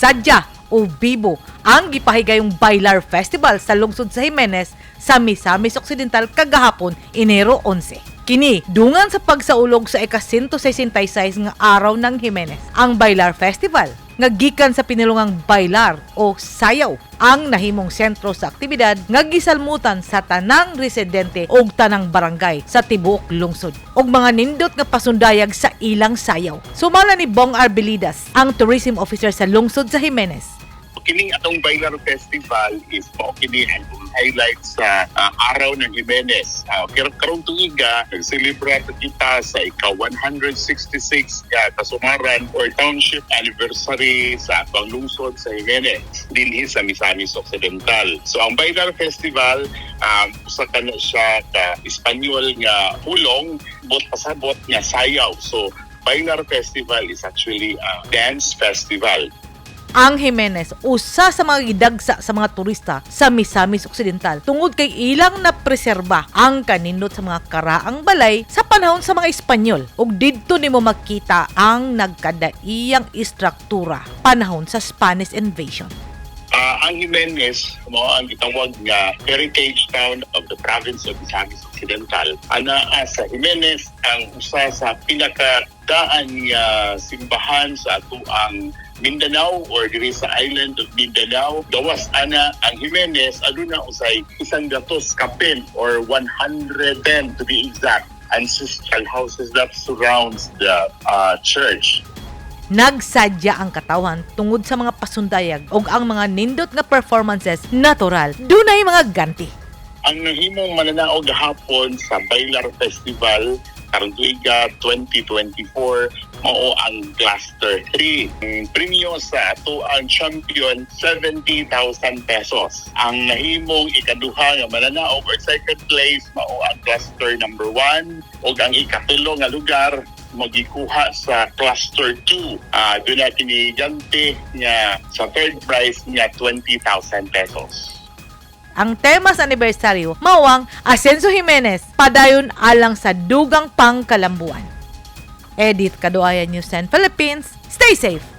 Nagsadya o BIBO ang gipahigayong Bailar Festival sa lungsod sa Jimenez sa Misamis Occidental kagahapon, Enero 11. Kini dungan sa pagsaulog sa ika-166 nga araw ng Jimenez. Ang Bailar Festival nga gikan sa pinilungang Bailar o sayaw ang nahimong sentro sa aktibidad nga gisalmutan sa tanang residente ug tanang barangay sa tibuok lungsod ug mga nindot nga pasundayag sa ilang sayaw. Sumala ni Bong Arbelidas, ang tourism officer sa lungsod sa Jimenez. Kining atong Bailar Festival is kini ang highlight sa araw ng Jimenez. Karong tuiga, nag-celebrate kita sa ika-166 kasumaran or township anniversary sa atong lungsod sa Jimenez, dinhi sa Misamis Occidental. So ang Bailar Festival, usa kana siya ka Espanyol nga pulong, bot pasabot nga sayaw. So Bailar Festival is actually a dance festival. Ang Jimenez, usa sa mga gidagsa sa mga turista sa Misamis Occidental tungod kay ilang na preserba ang kanindot sa mga karaang balay sa panahon sa mga Espanyol ug didto nimo makita ang nagkadaiyang istruktura panahon sa Spanish invasion. Ang Jimenez mo ang gitawag nga heritage town of the province of Misamis Occidental. Anaa sa Jimenez ang usa sa pinakadaan nga simbahan sa ato ang Mindanao or diri sa island of Mindanao. Gawas ana ang Jimenez aduna usay 100 kapin or 110 to be exact ancestral houses that surrounds the church. Nagsadya ang katawhan tungod sa mga pasundayag ug ang mga nindot nga performances natural. Dunay mga ganti. Ang nahimong mananao gahapon sa Bailar Festival karong tuiga 2024 mao ang Cluster 3. Ang premyo sa ato ang champion 70,000 pesos. Ang nahimong ikaduha nga mananao or second place mao ang Cluster number 1 ug ang ikatulo nga lugar magikuha sa Cluster 2. Doon natin igante nga sa third prize nga 20,000 pesos. Ang tema sa anibersaryo mao ang Asenso Jimenez, padayon alang sa dugang pangkalambuan. Edit Kaduayan, Newsline Philippines. Stay safe!